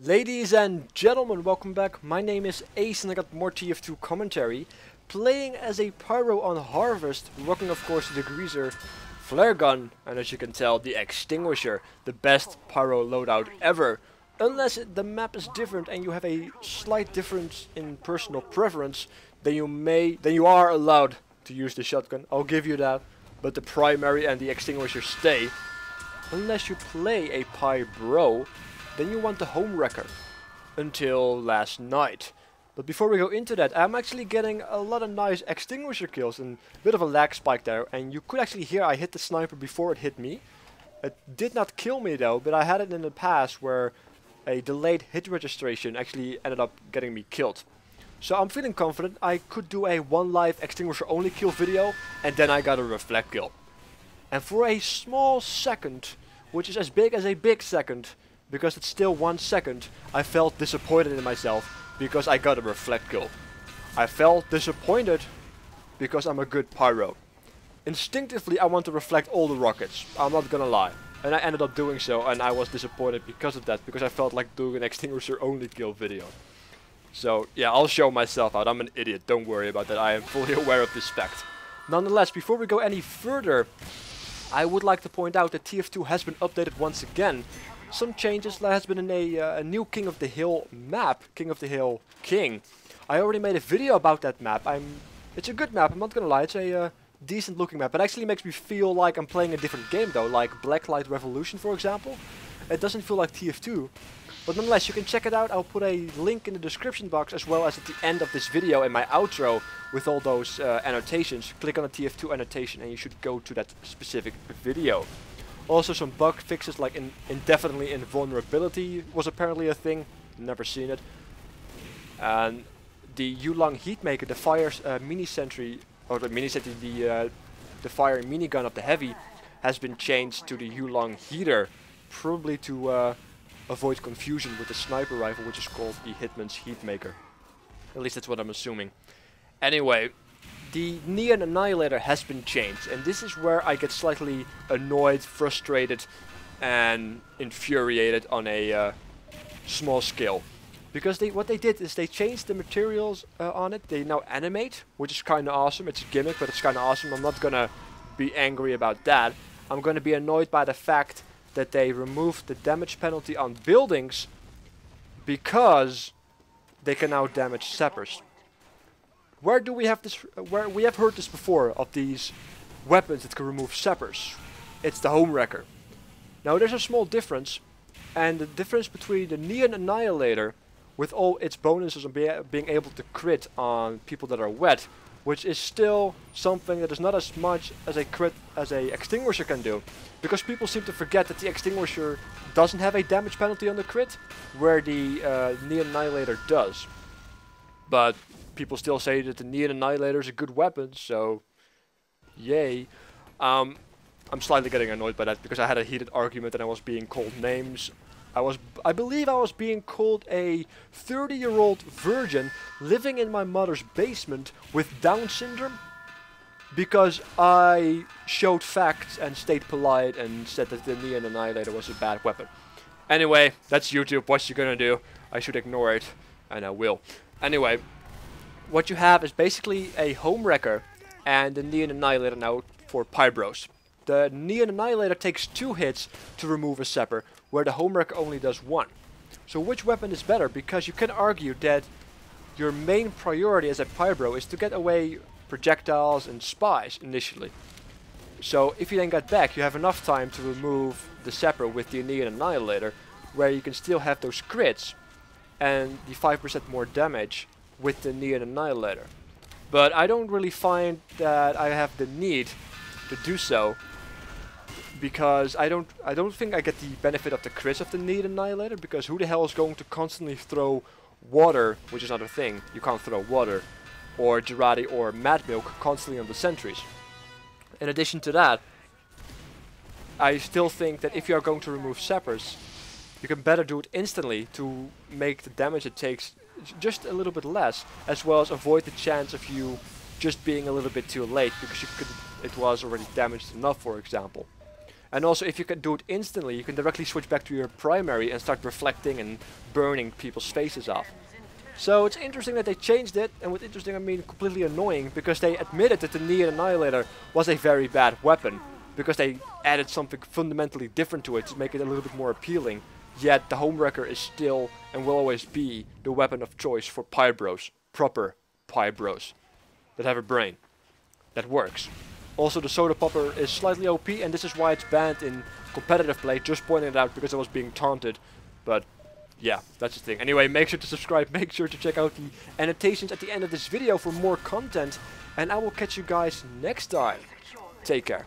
Ladies and gentlemen, welcome back. My name is Ace and I got more TF2 commentary. Playing as a pyro on Harvest, rocking of course the degreaser flare gun, and as you can tell the Axtinguisher, the best pyro loadout ever. Unless the map is different and you have a slight difference in personal preference, then you are allowed to use the shotgun. I'll give you that. But the primary and the Axtinguisher stay. Unless you play a Py-Bro, then you want the home wrecker. Until last night. But before we go into that, I'm actually getting a lot of nice Axtinguisher kills and a bit of a lag spike there. And you could actually hear I hit the sniper before it hit me. It did not kill me though, but I had it in the past where a delayed hit registration actually ended up getting me killed. So I'm feeling confident. I could do a one live Axtinguisher only kill video and then I got a reflect kill. And for a small second, which is as big as a big second, because it's still 1 second, I felt disappointed in myself because I got a reflect kill. I felt disappointed because I'm a good pyro. Instinctively I want to reflect all the rockets, I'm not gonna lie. And I ended up doing so and I was disappointed because of that, because I felt like doing an Axtinguisher only kill video. So yeah, I'll show myself out, I'm an idiot, don't worry about that, I am fully aware of this fact. Nonetheless, before we go any further, I would like to point out that TF2 has been updated once again. Some changes. There has been a new King of the Hill map, King of the Hill King. I already made a video about that map. It's a good map, I'm not gonna lie, it's a decent looking map. It actually makes me feel like I'm playing a different game though, like Blacklight Revolution for example. It doesn't feel like TF2. But nonetheless, you can check it out. I'll put a link in the description box as well as at the end of this video in my outro with all those annotations. Click on the TF2 annotation and you should go to that specific video. Also some bug fixes like indefinitely invulnerability was apparently a thing. Never seen it. And the Yulong Heatmaker, the fire's mini sentry, or the mini sentry, the fire minigun of the heavy has been changed to the Yulong Heater, probably to avoid confusion with the sniper rifle, which is called the Hitman's Heatmaker. At least that's what I'm assuming. Anyway, the Neon Annihilator has been changed, and this is where I get slightly annoyed, frustrated, and infuriated on a small scale. Because what they did is they changed the materials on it. They now animate, which is kind of awesome. It's a gimmick, but it's kind of awesome. I'm not gonna be angry about that. I'm gonna be annoyed by the fact that they removed the damage penalty on buildings because they can now damage sappers. Where do we have this? Where we have heard this before of these weapons that can remove sappers? It's the home wrecker. Now there's a small difference, and the difference between the Neon Annihilator, with all its bonuses on being able to crit on people that are wet, which is still something that is not as much as a crit as a Axtinguisher can do, because people seem to forget that the Axtinguisher doesn't have a damage penalty on the crit, where the Neon Annihilator does. But people still say that the Neon Annihilator is a good weapon, so yay. I'm slightly getting annoyed by that because I had a heated argument and I was being called names. I believe I was being called a 30-year-old virgin living in my mother's basement with Down syndrome because I showed facts and stayed polite and said that the Neon Annihilator was a bad weapon. Anyway, that's YouTube. What you gonna do? I should ignore it, and I will. Anyway, what you have is basically a home wrecker and the Neon Annihilator now for Py-Bros. The Neon Annihilator takes 2 hits to remove a sapper, where the home wrecker only does 1. So which weapon is better? Because you can argue that your main priority as a Py-Bro is to get away projectiles and spies initially. So if you then get back, you have enough time to remove the sapper with the Neon Annihilator, where you can still have those crits and the 5% more damage with the Neon Annihilator. But I don't really find that I have the need to do so, because I don't think I get the benefit of the crits of the Neon Annihilator, because who the hell is going to constantly throw water, which is not a thing, you can't throw water, or Gerati or Mad Milk constantly on the sentries. In addition to that, I still think that if you are going to remove sappers, you can better do it instantly to make the damage it takes just a little bit less, as well as avoid the chance of you just being a little bit too late because it was already damaged enough, for example. And also, if you can do it instantly, you can directly switch back to your primary and start reflecting and burning people's faces off. So it's interesting that they changed it, and with interesting I mean completely annoying, because they admitted that the Neon Annihilator was a very bad weapon, because they added something fundamentally different to it to make it a little bit more appealing. Yet the Homewrecker is still and will always be the weapon of choice for Pybros, proper Pybros, that have a brain, that works. Also, the Soda Popper is slightly OP, and this is why it's banned in competitive play. Just pointing it out because I was being taunted. But yeah, that's the thing. Anyway, make sure to subscribe, make sure to check out the annotations at the end of this video for more content. And I will catch you guys next time. Take care.